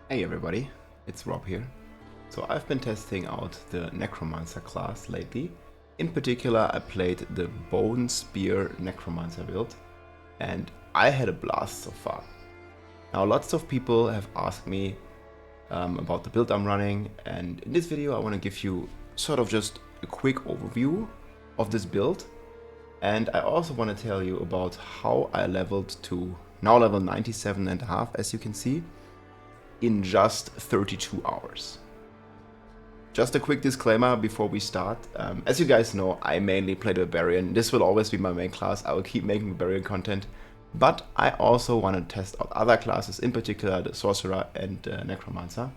Hey everybody, it's Rob here. So I've been testing out the Necromancer class lately. In particular, I played the Bonespear Necromancer build, and I had a blast so far. Now lots of people have asked me about the build I'm running, and in this video I want to give you sort of just a quick overview of this build, and I also want to tell you about how I leveled to now level 97.5, as you can see, in just 32 hours. Just a quick disclaimer before we start. As you guys know, I mainly play the Barbarian. This will always be my main class. I will keep making Barbarian content, but I also want to test out other classes, in particular the Sorcerer and Necromancer.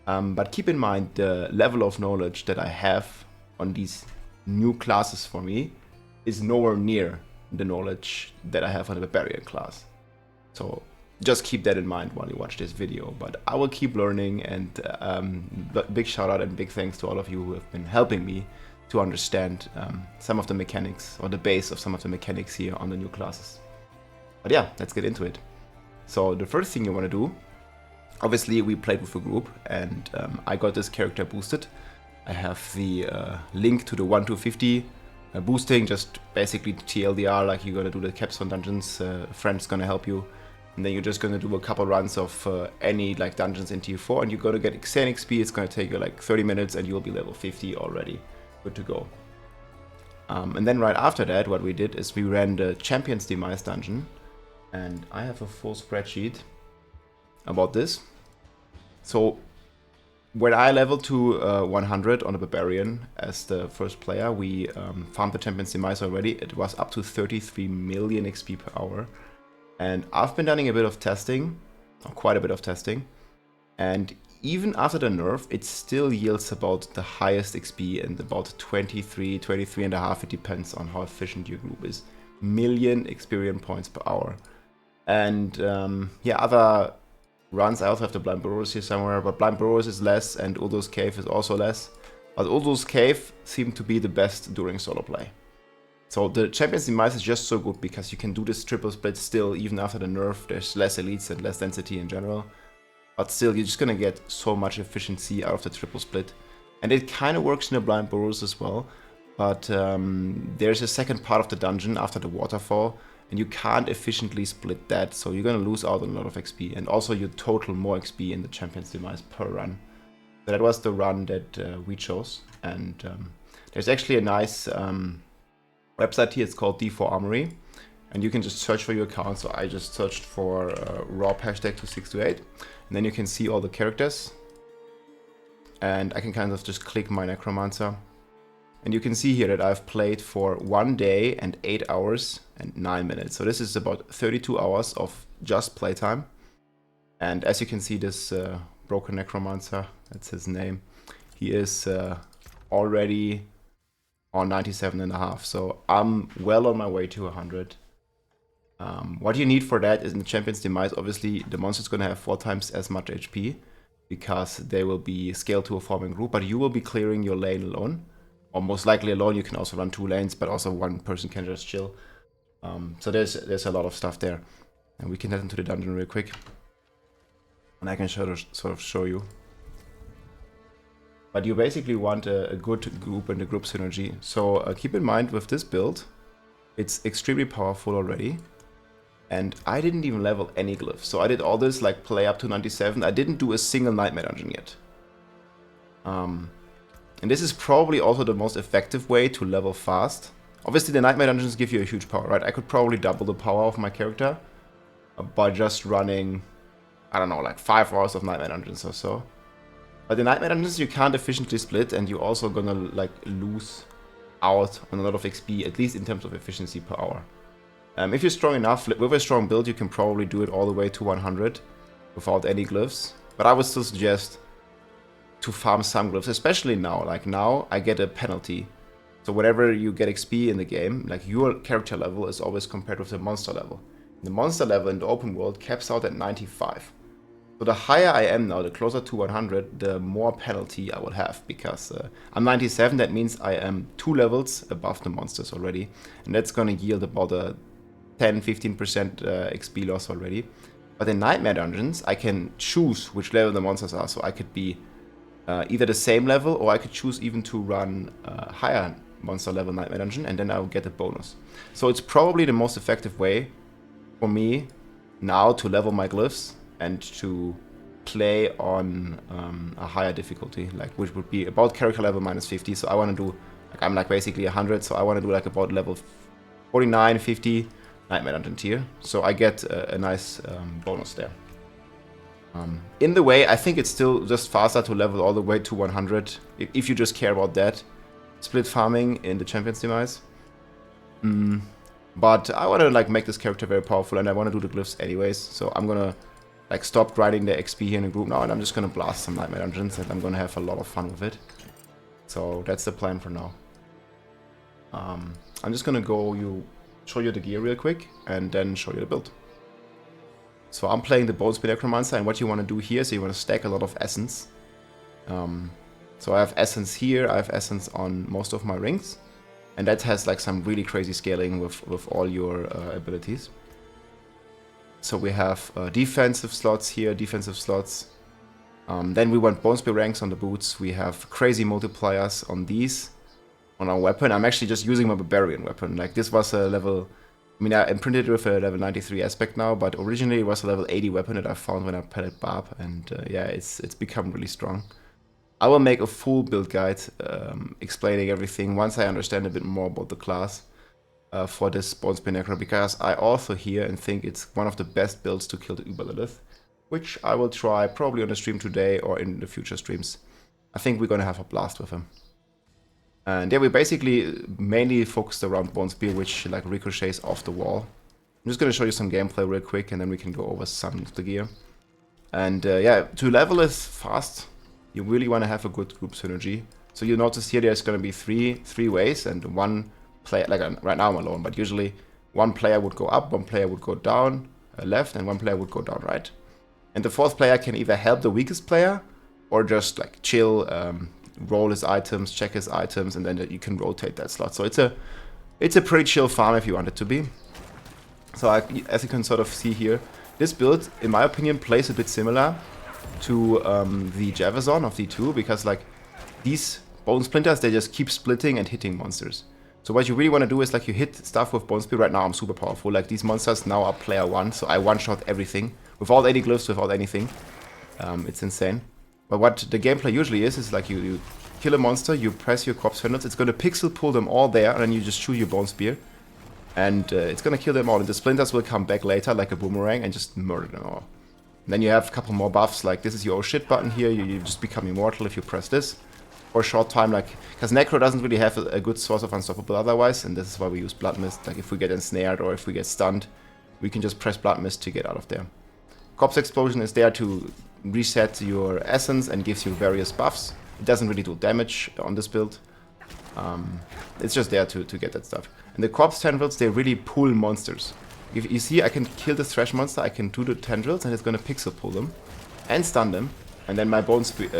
But keep in mind the level of knowledge that I have on these new classes for me is nowhere near the knowledge that I have on the Barbarian class. So just keep that in mind while you watch this video, but I will keep learning, and big shout out and big thanks to all of you who have been helping me to understand some of the mechanics, or the base of some of the mechanics here on the new classes. But yeah, let's get into it. So the first thing you want to do, obviously we played with a group, and I got this character boosted. I have the link to the 1-50 boosting, just basically TLDR, like you're gonna do the capstone dungeons, friend's gonna help you. And then you're just going to do a couple runs of any like dungeons in tier 4, and you're going to get insane XP. It's going to take you like 30 minutes and you'll be level 50 already. Good to go. And then right after that, what we did is we ran the Champion's Demise dungeon. And I have a full spreadsheet about this. So when I leveled to 100 on the Barbarian as the first player, we farmed the Champion's Demise already. It was up to 33 million XP per hour. And I've been doing a bit of testing, or quite a bit of testing, and even after the nerf, it still yields about the highest XP, and about 23 and a half, it depends on how efficient your group is, million experience points per hour. And yeah, other runs, I also have the Blind Burrows here somewhere, but Blind Burrows is less, and Uldo's Cave is also less. But Uldo's Cave seemed to be the best during solo play. So the Champion's Demise is just so good because you can do this triple split still, even after the nerf. There's less elites and less density in general. But still, you're just gonna get so much efficiency out of the triple split. And it kind of works in the Blind Burrows as well. But there's a second part of the dungeon after the waterfall, and you can't efficiently split that. So you're gonna lose out on a lot of XP. And also you total more XP in the Champion's Demise per run. So that was the run that we chose. And there's actually a nice website here. It's called D4 Armory, and you can just search for your account. So I just searched for Rob #2628, and then you can see all the characters, and I can kind of just click my Necromancer, and you can see here that I've played for 1 day and 8 hours and 9 minutes. So this is about 32 hours of just playtime. And as you can see, this broken Necromancer, that's his name, he is already on 97.5, so I'm well on my way to 100. What you need for that is in the Champion's Demise, obviously the monster's gonna have 4 times as much HP, because they will be scaled to a forming group, but you will be clearing your lane alone, or most likely alone. You can also run 2 lanes, but also one person can just chill. So there's a lot of stuff there, and we can head into the dungeon real quick, and I can sort of show you. But you basically want a good group and a group synergy. So keep in mind with this build, it's extremely powerful already. And I didn't even level any glyphs. So I did all this like play up to 97. I didn't do a single Nightmare Dungeon yet. And this is probably also the most effective way to level fast. Obviously the Nightmare Dungeons give you a huge power, right? I could probably double the power of my character by just running, I don't know, like 5 hours of Nightmare Dungeons or so. But the Nightmare Dungeons you can't efficiently split, and you're also gonna like lose out on a lot of XP, at least in terms of efficiency per hour. If you're strong enough, with a strong build, you can probably do it all the way to 100 without any glyphs. But I would still suggest to farm some glyphs, especially now. Like now, I get a penalty. So whenever you get XP in the game, like your character level is always compared with the monster level. The monster level in the open world caps out at 95. So the higher I am now, the closer to 100, the more penalty I will have, because I'm 97, that means I am 2 levels above the monsters already, and that's gonna yield about a 10-15% XP loss already. But in Nightmare Dungeons, I can choose which level the monsters are. So I could be either the same level, or I could choose even to run higher monster level Nightmare Dungeon, and then I will get a bonus. So it's probably the most effective way for me now to level my glyphs and to play on a higher difficulty, like which would be about character level minus 50. So I want to do, like I'm like basically 100, so I want to do like about level 49, 50 Nightmare Dungeon tier. So I get a nice bonus there. In the way, I think it's still just faster to level all the way to 100 if you just care about that. Split farming in the Champion's Demise. But I want to like make this character very powerful, and I want to do the glyphs anyways. So I'm gonna like stop grinding the XP here in the group now, and I'm just gonna blast some Nightmare Dungeons, and I'm gonna have a lot of fun with it. So that's the plan for now. I'm just gonna show you the gear real quick, and then show you the build. So I'm playing the Bonespear Necromancer, and what you want to do here is you want to stack a lot of essence. So I have essence here, I have essence on most of my rings, and that has like some really crazy scaling with all your abilities. So we have defensive slots here, defensive slots. Then we want Bonespear ranks on the boots. We have crazy multipliers on these, on our weapon. I'm actually just using my Barbarian weapon. Like this was a level, I mean I imprinted it with a level 93 aspect now, but originally it was a level 80 weapon that I found when I pellet Barb, and yeah, it's become really strong. I will make a full build guide explaining everything once I understand a bit more about the class for this Bonespear Necro, because I also hear and think it's one of the best builds to kill the Uber Lilith, which I will try probably on the stream today or in the future streams. I think we're gonna have a blast with him. And yeah, we basically mainly focused around Bonespear, which like ricochets off the wall. I'm just gonna show you some gameplay real quick, and then we can go over some of the gear. And yeah, to level this fast, you really want to have a good group synergy. So you notice here there's going to be three ways, and one player, like right now I'm alone, but usually one player would go up, one player would go down left, and one player would go down right. And the fourth player can either help the weakest player, or just like chill, roll his items, check his items, and then you can rotate that slot. So it's a pretty chill farm if you want it to be. So as you can sort of see here, this build, in my opinion, plays a bit similar to the Javazon of D2, because like these bone splinters, they just keep splitting and hitting monsters. So what you really want to do is like you hit stuff with Bonespear. Right now I'm super powerful. Like these monsters now are player 1, so I one-shot everything without any glyphs, without anything. It's insane. But what the gameplay usually is like you kill a monster, you press your corpse handles, it's going to pixel pull them all there, and then you just shoot your Bonespear, and it's going to kill them all. And the splinters will come back later like a boomerang and just murder them all. And then you have a couple more buffs, like this is your oh shit button here, you just become immortal if you press this. For a short time, like, because Necro doesn't really have a good source of unstoppable otherwise, and this is why we use Blood Mist. Like if we get ensnared or if we get stunned, we can just press Blood Mist to get out of there. Corpse Explosion is there to reset your essence and gives you various buffs. It doesn't really do damage on this build. It's just there to get that stuff. And the Corpse Tendrils, they really pull monsters. If you see, I can kill the Thresh monster, I can do the tendrils, and it's gonna pixel pull them and stun them, and then my bone spear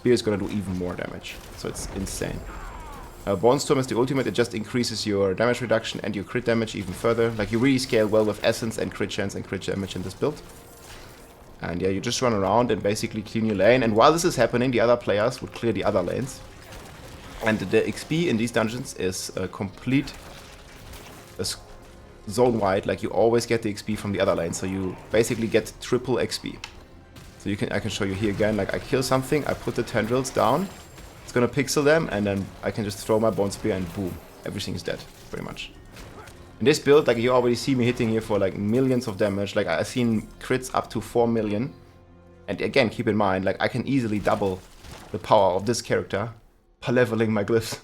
is gonna do even more damage. So it's insane. Bone Storm is the ultimate. It just increases your damage reduction and your crit damage even further. Like you really scale well with essence and crit chance and crit damage in this build. And yeah, you just run around and basically clean your lane. And while this is happening, the other players would clear the other lanes. And the XP in these dungeons is complete. Zone-wide, like you always get the XP from the other lane, so you basically get triple XP. So I can show you here again, like I kill something, I put the tendrils down, it's gonna pixel them, and then I can just throw my Bonespear and boom, everything is dead, pretty much. In this build, like you already see me hitting here for like millions of damage, like I've seen crits up to 4 million. And again, keep in mind, like I can easily double the power of this character by leveling my glyphs.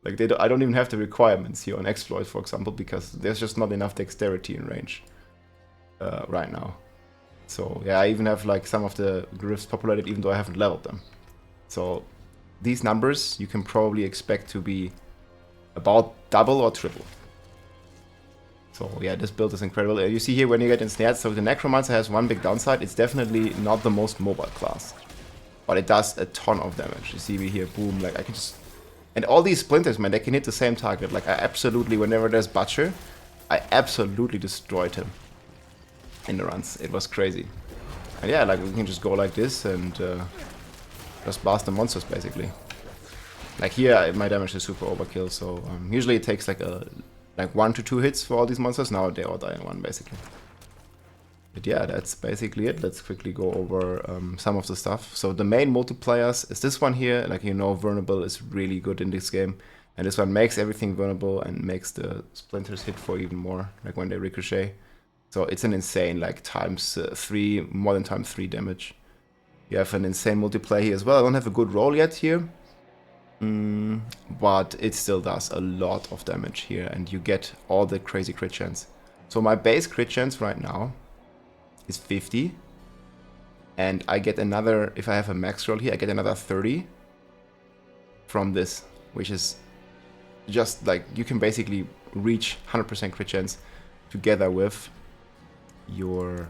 Like I don't even have the requirements here on Exploit, for example, because there's just not enough dexterity in range right now. So yeah, I even have like some of the glyphs populated even though I haven't leveled them. So these numbers you can probably expect to be about double or triple. So yeah, this build is incredible. You see here when you get ensnared, so the Necromancer has one big downside. It's definitely not the most mobile class, but it does a ton of damage. You see me here, boom, like I can just... And all these splinters, man, they can hit the same target. Like I absolutely, whenever there's Butcher, I absolutely destroyed him. in the runs. It was crazy. And yeah, like we can just go like this and just blast the monsters basically. Like here, my damage is super overkill, so usually it takes like 1 to 2 hits for all these monsters. Now they all die in one basically. But yeah, that's basically it. Let's quickly go over some of the stuff. So the main multipliers is this one here. Like, you know, vulnerable is really good in this game. And this one makes everything vulnerable and makes the splinters hit for even more, like when they ricochet. So it's an insane, like more than times 3 damage. You have an insane multiplier here as well. I don't have a good roll yet here. But it still does a lot of damage here. And you get all the crazy crit chance. So my base crit chance right now is 50, and I get another, if I have a max roll here, I get another 30 from this, which is just like, you can basically reach 100% crit chance together with your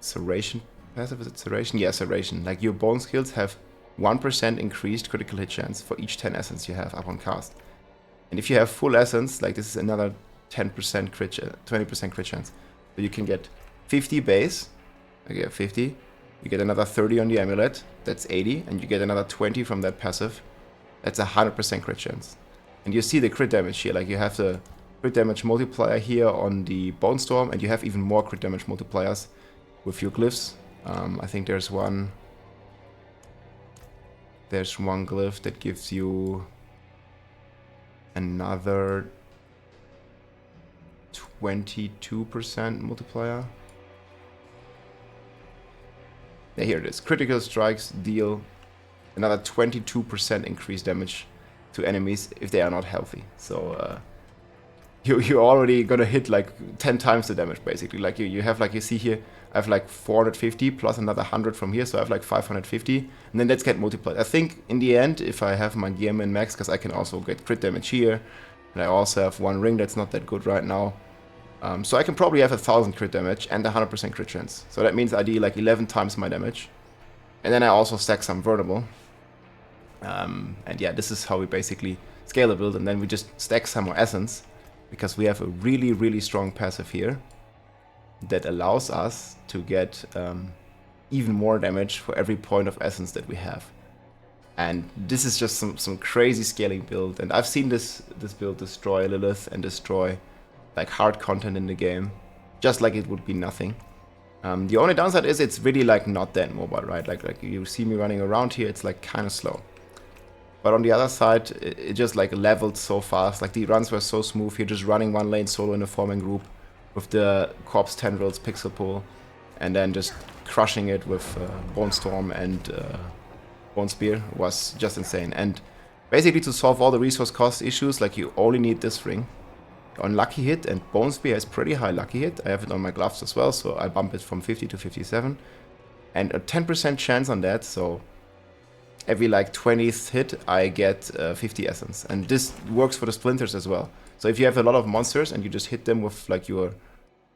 Serration passive. Is it Serration? Yeah, Serration. Like, your bone skills have 1% increased critical hit chance for each 10 essence you have upon cast. And if you have full essence, like, this is another 10% crit, 20% crit chance. So you can get 50 base, okay, 50, you get another 30 on the amulet, that's 80, and you get another 20 from that passive, that's 100% crit chance. And you see the crit damage here, like you have the crit damage multiplier here on the Bone Storm, and you have even more crit damage multipliers with your glyphs. I think there's one glyph that gives you another 22% multiplier. Yeah, here it is. Critical strikes deal another 22% increased damage to enemies if they are not healthy. So you're already gonna hit like 10 times the damage basically. Like you have, like you see here, I have like 450 plus another 100 from here, so I have like 550, and then let's get multiplied. I think in the end, if I have my gear min max, because I can also get crit damage here, and I also have one ring that's not that good right now. So I can probably have 1000 crit damage and 100% crit chance. So that means I deal like 11 times my damage. And then I also stack some vulnerable. And yeah, this is how we basically scale the build. And then we just stack some more essence, because we have a really, really strong passive here that allows us to get even more damage for every point of essence that we have. And this is just some crazy scaling build. And I've seen this build destroy Lilith and destroy like hard content in the game, just like it would be nothing. The only downside is it's really like not that mobile, right? Like you see me running around here, it's like kind of slow. But on the other side, it just like leveled so fast. Like the runs were so smooth. You're just running one lane solo in a forming group with the Corpse Tendrils pixel pull, and then just crushing it with Bone Storm and Bonespear was just insane. And basically to solve all the resource cost issues, like you only need this ring on lucky hit, and Bonespear has pretty high lucky hit. I have it on my gloves as well, so I bump it from 50 to 57. And a 10% chance on that, so every like 20th hit I get 50 essence. And this works for the splinters as well. So if you have a lot of monsters and you just hit them with like your,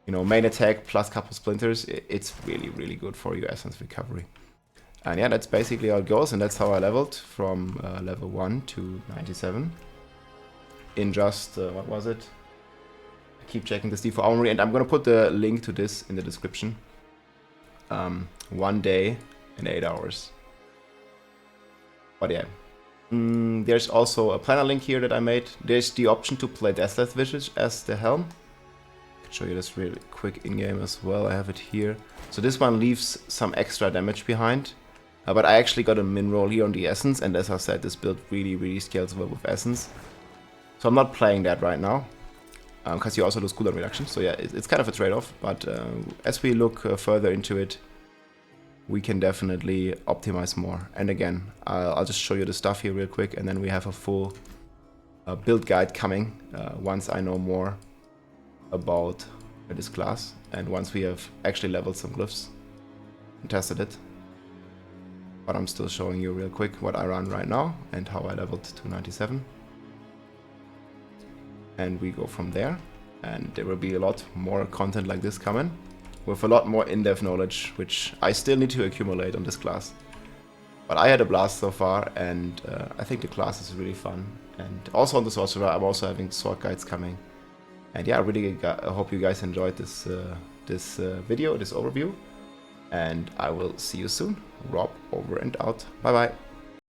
you know, main attack plus couple splinters, it's really, really good for your essence recovery. And yeah, that's basically how it goes, and that's how I leveled from level 1 to 97. In just, what was it? Keep checking this D4 Armory, and I'm gonna put the link to this in the description. 1 day and 8 hours. But yeah, there's also a planner link here that I made. There's the option to play Deathless Visage as the helm. I can show you this really quick in-game as well. I have it here. So this one leaves some extra damage behind, but I actually got a min roll here on the essence, and as I said, this build really, really scales well with essence. So I'm not playing that right now, because you also lose cooldown reduction. So yeah, it's kind of a trade-off, but as we look further into it, we can definitely optimize more. And again, I'll just show you the stuff here real quick, and then we have a full build guide coming once I know more about this class, and once we have actually leveled some glyphs and tested it. But I'm still showing you real quick what I run right now and how I leveled to 97. And we go from there, and there will be a lot more content like this coming, with a lot more in-depth knowledge, which I still need to accumulate on this class. But I had a blast so far, and I think the class is really fun. And also on the Sorcerer, I'm also having sword guides coming. And yeah, I really hope you guys enjoyed this this video, this overview, and I will see you soon. Rob over and out. Bye bye.